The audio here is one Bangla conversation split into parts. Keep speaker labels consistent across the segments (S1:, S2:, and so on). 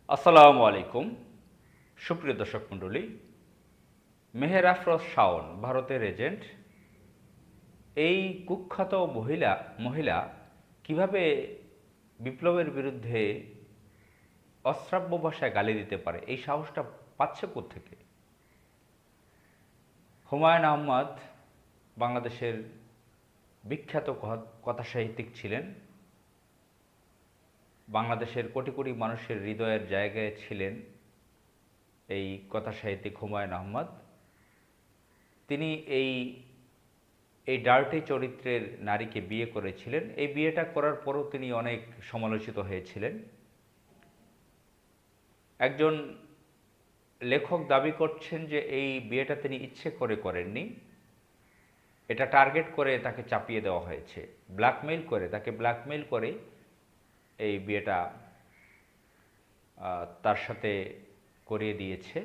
S1: আসসালামু আলাইকুম। সুপ্রিয় দর্শক মণ্ডলী, মেহের আফরোজ শাওন ভারতের এজেন্ট। এই কুখ্যাত মহিলা কিভাবে বিপ্লবের বিরুদ্ধে অশ্রাব্য ভাষায় গালি দিতে পারে, এই সাহসটা পাচ্ছে কোত্থেকে? হুমায়ুন আহমদ বাংলাদেশের বিখ্যাত কথাসাহিত্যিক ছিলেন। বাংলাদেশের কোটি কোটি মানুষের হৃদয়ের জায়গায় ছিলেন এই কথাসাহিত্যিক হুমায়ুন আহমদ। তিনি এই এই ডার্টি চরিত্রের নারীকে বিয়ে করেছিলেন। এই বিয়েটা করার পরও তিনি অনেক সমালোচিত হয়েছিলেন। একজন লেখক দাবি করছেন যে এই বিয়েটা তিনি ইচ্ছে করে করেননি, এটা টার্গেট করে তাকে চাপিয়ে দেওয়া হয়েছে, তাকে ব্ল্যাকমেইল করে এই বিয়েটা তার সাথে করিয়ে দিয়েছে।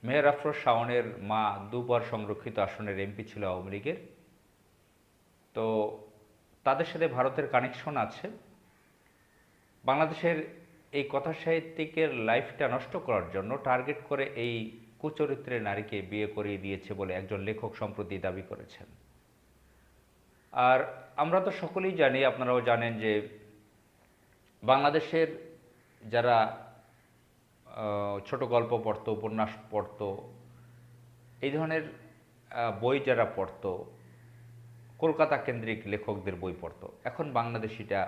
S1: মেহের আফরোজ শাওনের মা দুবার সংরক্ষিত আসনের এমপি ছিল আওয়ামী লীগের। তো তাদের সাথে ভারতের কানেকশন আছে। বাংলাদেশের এই কথাসাহিত্যিকের লাইফটা নষ্ট করার জন্য টার্গেট করে এই কুচরিত্রের নারীকে বিয়ে করিয়ে দিয়েছে বলে একজন লেখক সম্প্রতি দাবি করেছেন। আর আমরা তো সকলেই জানি, আপনারাও জানেন, যে বাংলাদেশের যারা ছোট গল্প পড়তো, উপন্যাস পড়তো, এই ধরনের বই যারা পড়তো, কলকাতা কেন্দ্রিক লেখকদের বই পড়তো, এখন বাংলাদেশিটা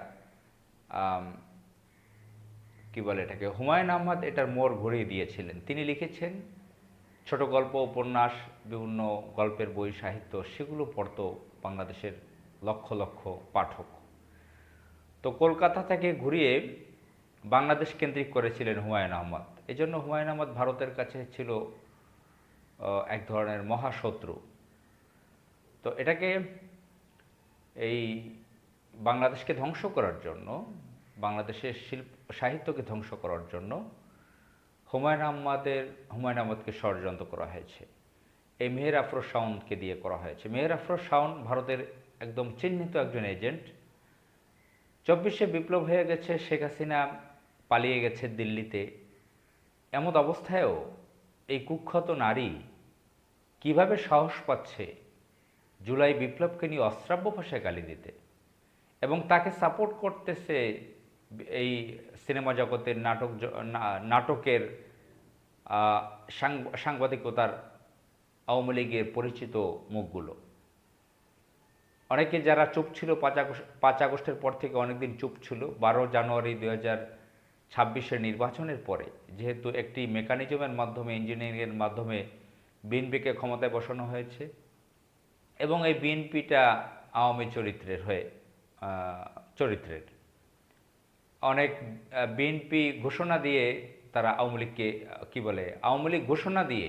S1: কি বলে এটাকে, হুমায়ুন আহমদ এটার মোড় ঘুরিয়ে দিয়েছিলেন। তিনি লিখেছেন ছোট গল্প, উপন্যাস, বিভিন্ন গল্পের বই, সাহিত্য, সেগুলো পড়তো বাংলাদেশের লক্ষ লক্ষ পাঠক। তো কলকাতা থেকে ঘুরিয়ে বাংলাদেশ কেন্দ্রিক করেছিলেন হুমায়ুন আহমদ। এই জন্য হুমায়ুন আহমদ ভারতের কাছে ছিল এক ধরনের মহাশত্রু। তো এটাকে, এই বাংলাদেশকে ধ্বংস করার জন্য, বাংলাদেশের সাহিত্যকে ধ্বংস করার জন্য হুমায়ুন আহমদকে ষড়যন্ত্র করা হয়েছে। এই মেহের আফরোজ শাওনকে দিয়ে করা হয়েছে। মেহের আফরোজ শাওন ভারতের একদম চিহ্নিত একজন এজেন্ট। 24শে বিপ্লব হয়ে গেছে, শেখ হাসিনা পালিয়ে গেছে দিল্লিতে। এমন অবস্থায়ও এই কুখ্যাত নারী কিভাবে সাহস পাচ্ছে জুলাই বিপ্লবকে নিয়ে অশ্রাব্য ভাষায় গালি দিতে, এবং তাকে সাপোর্ট করতেছে এই সিনেমা জগতের নাটকের সাংবাদিকতার আওয়ামী লীগের পরিচিত মুখগুলো। অনেকে যারা চুপ ছিল 5 আগস্টের পর থেকে অনেকদিন চুপ ছিল, 12 জানুয়ারি 2026-এর নির্বাচনের পরে যেহেতু একটি মেকানিজমের মাধ্যমে, ইঞ্জিনিয়ারিংয়ের মাধ্যমে বিএনপিকে ক্ষমতায় বসানো হয়েছে, এবং এই বিএনপিটা আওয়ামী চরিত্রের অনেক বিএনপি ঘোষণা দিয়ে তারা আওয়ামী লীগকে আওয়ামী লীগ ঘোষণা দিয়ে,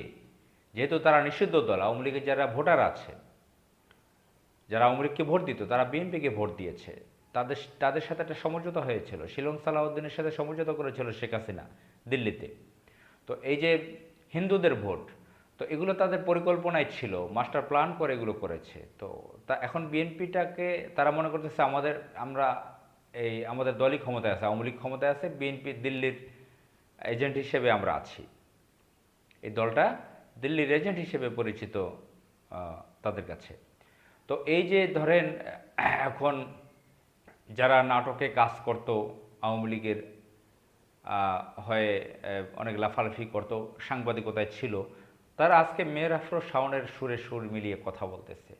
S1: যেহেতু তারা নিষিদ্ধ দল, আওয়ামী লীগের যারা ভোটার আছে, যারা আওয়ামী লীগকে ভোট দিত, তারা বিএনপিকে ভোট দিয়েছে। তাদের সাথে একটা সমঝোতা হয়েছিল, শিলং সালাউদ্দিনের সাথে সমঝোতা করেছিল শেখ হাসিনা দিল্লিতে। তো এই যে হিন্দুদের ভোট, তো এগুলো তাদের পরিকল্পনায় ছিল, মাস্টার প্ল্যান করে এগুলো করেছে। তো এখন বিএনপিটাকে তারা মনে করতেছে আমাদের দলই ক্ষমতায় আছে, আওয়ামী লীগ ক্ষমতায় আছে, বিএনপি দিল্লির এজেন্ট হিসেবে আমরা আছি। এই দলটা দিল্লির এজেন্ট হিসেবে পরিচিত তাদের কাছে। তো এই যে ধরেন, এখন যারা নাটকে কাজ করত, আওয়ামী লীগের হয়ে অনেক লাফালাফি করত, সাংবাদিকতায় ছিল, তারা আজকে মেহের আফরোজ শাওনের সুরে সুর মিলিয়ে কথা বলতেছে।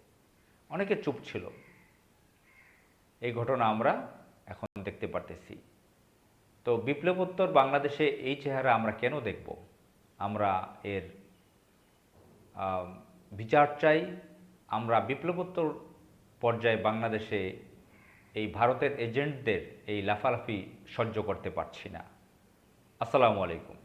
S1: অনেকে চুপ ছিল। এই ঘটনা আমরা এখন দেখতে পারতেছি। তো বিপ্লবোত্তর বাংলাদেশে এই চেহারা আমরা কেন দেখব? আমরা এর বিচার চাই। আমরা বিপ্লবোত্তর পর্যায়ে বাংলাদেশে এই ভারতের এজেন্টদের এই লাফালাফি সহ্য করতে পারছি না। আসসালামু আলাইকুম।